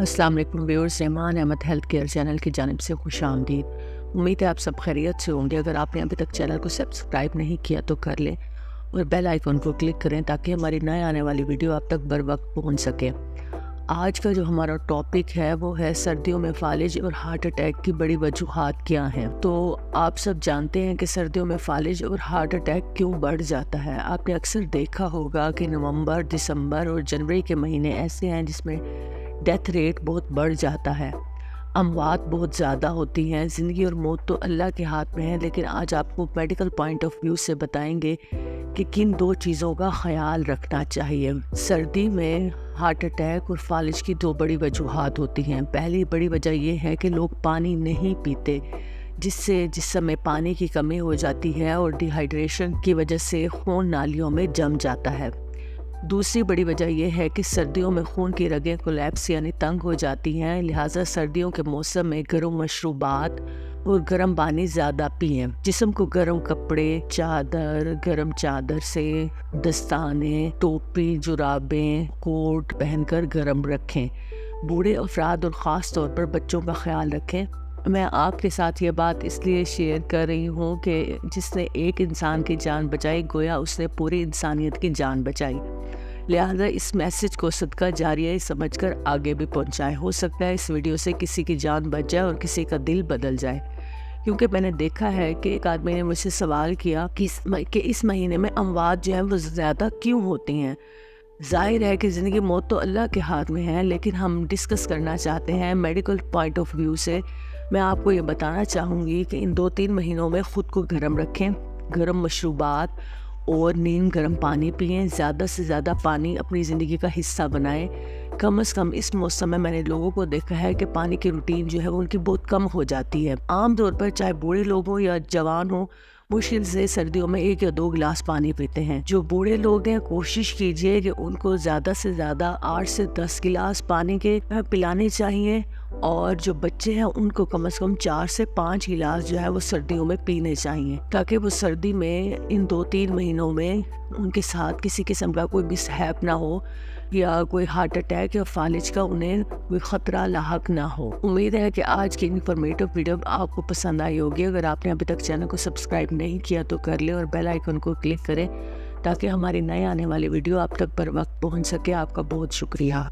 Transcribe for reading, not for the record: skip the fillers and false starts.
अस्सलाम वालेकुम viewers, Rahman Ahmad health care channel की जानिब से खुश आमदीद। उम्मीद है आप सब खैरियत से होंगे। अगर आपने अभी तक चैनल को सब्सक्राइब नहीं किया तो कर लें और बेल आइकन को क्लिक करें ताकि हमारी नए आने वाली वीडियो आप तक बर वक्त पहुँच सके। आज का जो हमारा टॉपिक है वो है सर्दियों में फालिज और हार्ट अटैक की बड़ी वजूहात क्या हैं। तो आप सब जानते हैं कि सर्दियों में फालिज और हार्ट अटैक क्यों बढ़ जाता है। आपने अक्सर देखा होगा कि नवंबर, दिसंबर और जनवरी के महीने ऐसे हैं जिसमें डेथ रेट बहुत बढ़ जाता है, अमवात बहुत ज़्यादा होती हैं। ज़िंदगी और मौत तो अल्लाह के हाथ में है, लेकिन आज आपको मेडिकल पॉइंट ऑफ व्यू से बताएंगे कि किन दो चीज़ों का ख्याल रखना चाहिए। सर्दी में हार्ट अटैक और फालिज की दो बड़ी वजूहात होती हैं। पहली बड़ी वजह यह है कि लोग पानी नहीं पीते, जिस समय पानी की कमी हो जाती है और डिहाइड्रेशन की वजह से खून नालियों में जम जाता है। दूसरी बड़ी वजह यह है कि सर्दियों में खून की रगें कोलैप्स यानी तंग हो जाती हैं, लिहाजा सर्दियों के मौसम में गर्म मशरूबात और गर्म पानी ज़्यादा पिएं। जिस्म को गर्म कपड़े, गर्म चादर से दस्ताने, टोपी, जुराबें, कोट पहनकर गर्म रखें। बूढ़े अफराद और ख़ास तौर पर बच्चों का ख्याल रखें। मैं आपके साथ ये बात इसलिए शेयर कर रही हूँ कि जिसने एक इंसान की जान बचाई गोया उसने पूरी इंसानियत की जान बचाई। लिहाजा इस मैसेज को सदका जारिया समझकर आगे भी पहुँचाएं। हो सकता है इस वीडियो से किसी की जान बच जाए और किसी का दिल बदल जाए। क्योंकि मैंने देखा है कि एक आदमी ने मुझसे सवाल किया कि इस महीने में अमवात जो है वो ज़्यादा क्यों होती हैं। जाहिर है कि ज़िंदगी मौत तो अल्लाह के हाथ में है, लेकिन हम डिस्कस करना चाहते हैं मेडिकल पॉइंट ऑफ व्यू से। मैं आपको ये बताना चाहूँगी कि इन 2-3 महीनों में ख़ुद को गर्म रखें, गर्म मशरूबात और नीम गर्म पानी पिएं। ज़्यादा से ज़्यादा पानी अपनी ज़िंदगी का हिस्सा बनाएं। कम से कम इस मौसम में मैंने लोगों को देखा है कि पानी की रूटीन जो है वो उनकी बहुत कम हो जाती है। आम तौर पर चाहे बूढ़े लोग हों या जवान हों, मुश्किल से सर्दियों में 1 या 2 गिलास पानी पीते हैं। जो बूढ़े लोग हैं कोशिश कीजिए कि उनको ज़्यादा से ज़्यादा 8 से 10 गिलास पानी के पिलाने चाहिए, और जो बच्चे हैं उनको कम से कम 4 से 5 गिलास जो है वो सर्दियों में पीने चाहिए, ताकि वो सर्दी में इन 2-3 महीनों में उनके साथ किसी किस्म का कोई मिसहैप ना हो या कोई हार्ट अटैक या फालिज का उन्हें कोई ख़तरा लाहक ना हो। उम्मीद है कि आज की इन्फॉर्मेटिव वीडियो आपको पसंद आई होगी। अगर आपने अभी तक चैनल को सब्सक्राइब नहीं किया तो कर लें और बेल आइकन को क्लिक करें ताकि हमारी नए आने वाली वीडियो आप तक पर वक्त पहुंच सके। आपका बहुत शुक्रिया।